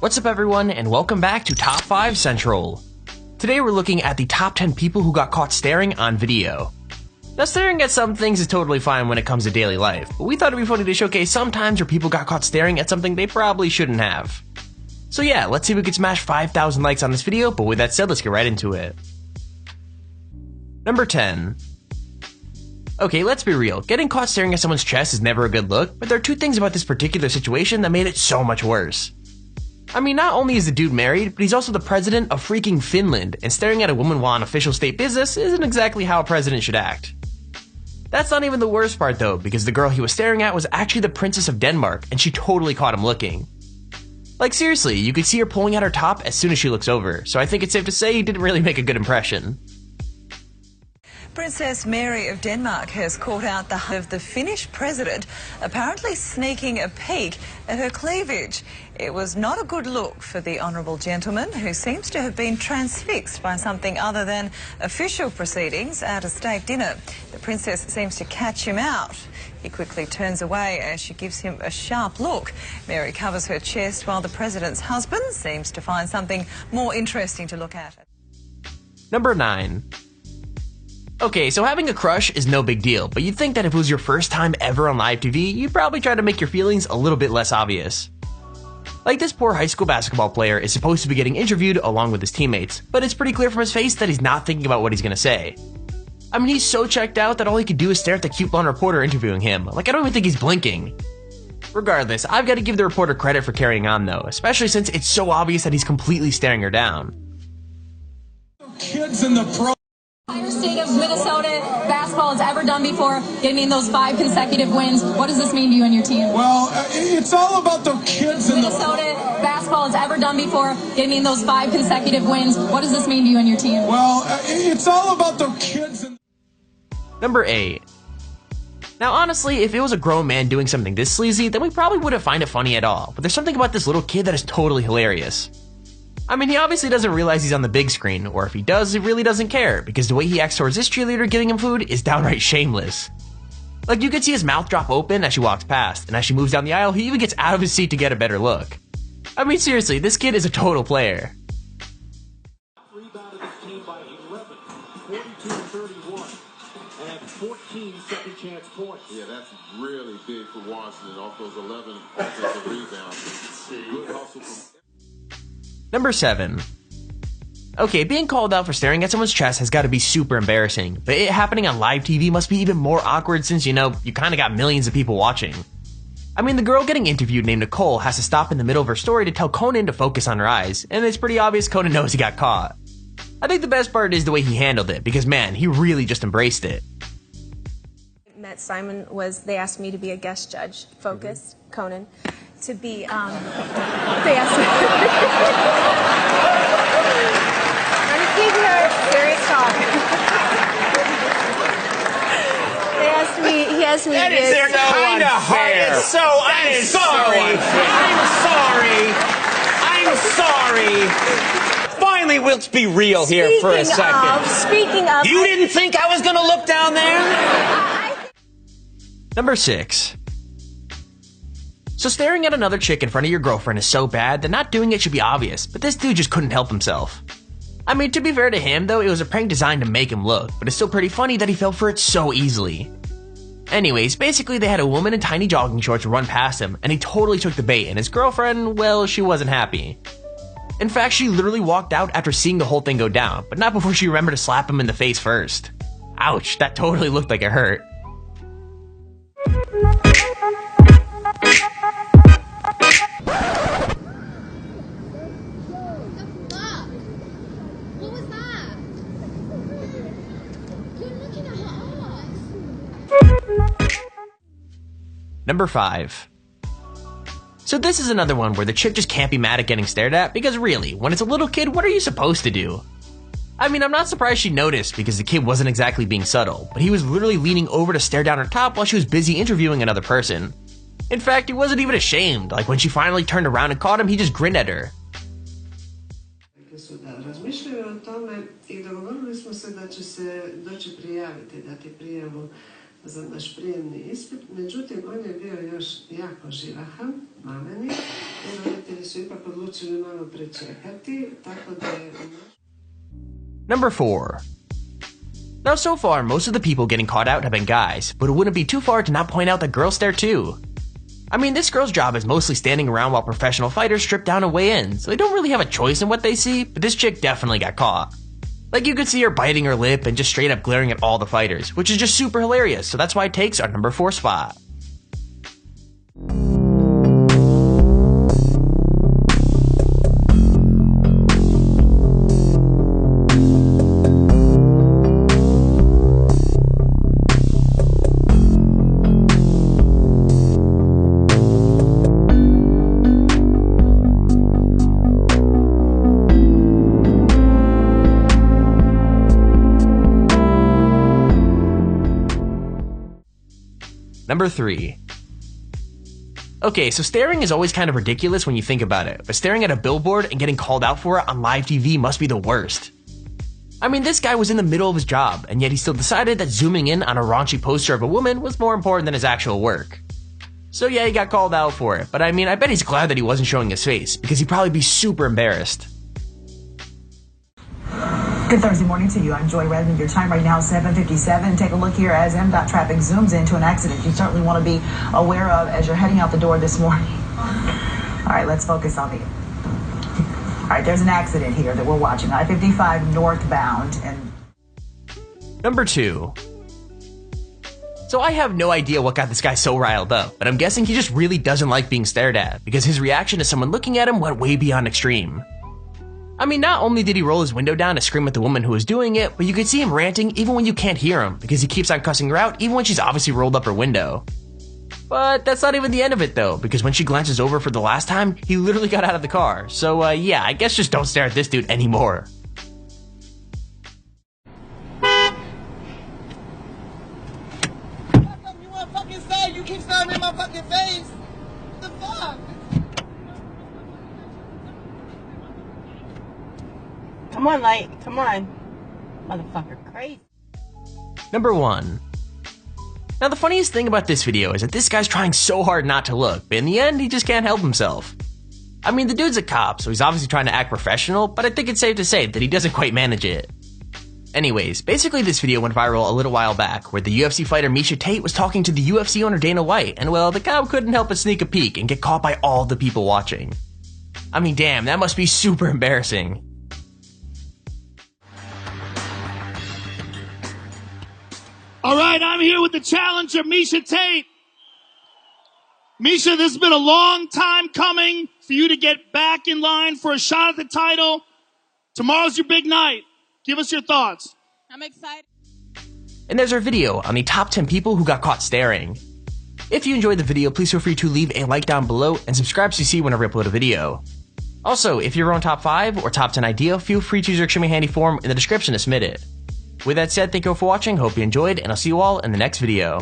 What's up everyone, and welcome back to Top 5 Central. Today we're looking at the top 10 people who got caught staring on video. Now staring at some things is totally fine when it comes to daily life, but we thought it'd be funny to showcase some times where people got caught staring at something they probably shouldn't have. So yeah, let's see if we can smash 5,000 likes on this video, but with that said, let's get right into it. Number 10. Okay, let's be real, getting caught staring at someone's chest is never a good look, but there are two things about this particular situation that made it so much worse. I mean, not only is the dude married, but he's also the president of freaking Finland, and staring at a woman while on official state business isn't exactly how a president should act. That's not even the worst part though, because the girl he was staring at was actually the Princess of Denmark, and she totally caught him looking. Like seriously, you could see her pulling out her top as soon as she looks over, so I think it's safe to say he didn't really make a good impression. Princess Mary of Denmark has caught out the Finnish president apparently sneaking a peek at her cleavage. It was not a good look for the honourable gentleman, who seems to have been transfixed by something other than official proceedings at a state dinner. The princess seems to catch him out. He quickly turns away as she gives him a sharp look. Mary covers her chest while the president's husband seems to find something more interesting to look at. Number 9. Okay, so having a crush is no big deal, but you'd think that if it was your first time ever on live TV, you'd probably try to make your feelings a little bit less obvious. Like, this poor high school basketball player is supposed to be getting interviewed along with his teammates, but it's pretty clear from his face that he's not thinking about what he's gonna say. I mean, he's so checked out that all he could do is stare at the cute blonde reporter interviewing him. Like, I don't even think he's blinking. Regardless, I've got to give the reporter credit for carrying on though, especially since it's so obvious that he's completely staring her down. Kids in the pro. Entire state of Minnesota basketball has ever done before, getting those 5 consecutive wins. What does this mean to you and your team? Well, it's all about the kids in the Minnesota basketball has ever done before, getting those 5 consecutive wins. What does this mean to you and your team? Well, it's all about the kids in. Number 8. Now honestly, if it was a grown man doing something this sleazy, then we probably wouldn't find it funny at all, but there's something about this little kid that is totally hilarious. I mean, he obviously doesn't realize he's on the big screen, or if he does, he really doesn't care, because the way he acts towards this cheerleader giving him food is downright shameless. Like, you could see his mouth drop open as she walks past, and as she moves down the aisle, he even gets out of his seat to get a better look. I mean, seriously, this kid is a total player. Rebounded his team by 11, 42-31, and 14 second chance points. Yeah, that's really big for Washington off those 11 offensive rebounds. Good hustle from. Number 7. Okay, being called out for staring at someone's chest has got to be super embarrassing, but it happening on live TV must be even more awkward since, you know, you kinda got millions of people watching. I mean, the girl getting interviewed named Nicole has to stop in the middle of her story to tell Conan to focus on her eyes, and it's pretty obvious Conan knows he got caught. I think the best part is the way he handled it, because man, he really just embraced it. Met Simon they asked me to be a guest judge, Focus, Conan, to be, they asked me. I'm keeping her very calm. He asked me That to is be so unfair. I'm sorry. Finally, let's be real here for a second. Speaking of, You didn't think I was going to look down there? Number 6. So staring at another chick in front of your girlfriend is so bad that not doing it should be obvious, but this dude just couldn't help himself. I mean, to be fair to him though, it was a prank designed to make him look, but it's still pretty funny that he fell for it so easily. Anyways, basically they had a woman in tiny jogging shorts run past him, and he totally took the bait, and his girlfriend, well, she wasn't happy. In fact, she literally walked out after seeing the whole thing go down, but not before she remembered to slap him in the face first. Ouch, that totally looked like it hurt. Number 5. So this is another one where the chick just can't be mad at getting stared at, because really, when it's a little kid, what are you supposed to do? I mean, I'm not surprised she noticed, because the kid wasn't exactly being subtle, but he was literally leaning over to stare down her top while she was busy interviewing another person. In fact, he wasn't even ashamed, like when she finally turned around and caught him, he just grinned at her. za naš prijemni ispit, međutim on je bio još jako živahan, mameni, i roditelji su ipak odlučili malo pričekati, tako da je... Number 4. Now so far, most of the people getting caught out have been guys, but it wouldn't be too far to not point out that girls stare too. I mean, this girl's job is mostly standing around while professional fighters strip down and weigh in, so they don't really have a choice in what they see, but this chick definitely got caught. Like, you could see her biting her lip and just straight up glaring at all the fighters, which is just super hilarious, so that's why it takes our number 4 spot. Number 3. Okay, so staring is always kind of ridiculous when you think about it, but staring at a billboard and getting called out for it on live TV must be the worst. I mean, this guy was in the middle of his job, and yet he still decided that zooming in on a raunchy poster of a woman was more important than his actual work. So yeah, he got called out for it, but I mean, I bet he's glad that he wasn't showing his face, because he'd probably be super embarrassed. Good Thursday morning to you. I'm Joy Redmond. Your time right now is 7:57. Take a look here as MDOT traffic zooms into an accident you certainly want to be aware of as you're heading out the door this morning. All right, let's focus on the... All right, there's an accident here that we're watching. I-55 northbound and... Number 2. So I have no idea what got this guy so riled up, but I'm guessing he just really doesn't like being stared at, because his reaction to someone looking at him went way beyond extreme. I mean, not only did he roll his window down to scream at the woman who was doing it, but you could see him ranting even when you can't hear him, because he keeps on cussing her out even when she's obviously rolled up her window. But that's not even the end of it though, because when she glances over for the last time, he literally got out of the car. So yeah, I guess just don't stare at this dude anymore. You want fucking stare? You keep staring in my fucking face. What the fuck? Come on, Light. Come on. Motherfucker, crazy. Number 1. Now the funniest thing about this video is that this guy's trying so hard not to look, but in the end, he just can't help himself. I mean, the dude's a cop, so he's obviously trying to act professional, but I think it's safe to say that he doesn't quite manage it. Anyways, basically this video went viral a little while back, where the UFC fighter Miesha Tate was talking to the UFC owner Dana White, and well, the cop couldn't help but sneak a peek and get caught by all the people watching. I mean, damn, that must be super embarrassing. All right, I'm here with the challenger, Miesha Tate. Miesha, this has been a long time coming for you to get back in line for a shot at the title. Tomorrow's your big night. Give us your thoughts. I'm excited. And there's our video on the top 10 people who got caught staring. If you enjoyed the video, please feel free to leave a like down below and subscribe so you see whenever I upload a video. Also, if you have your own top 5 or top 10 idea, feel free to use your extremely handy form in the description to submit it. With that said, thank you all for watching, hope you enjoyed, and I'll see you all in the next video.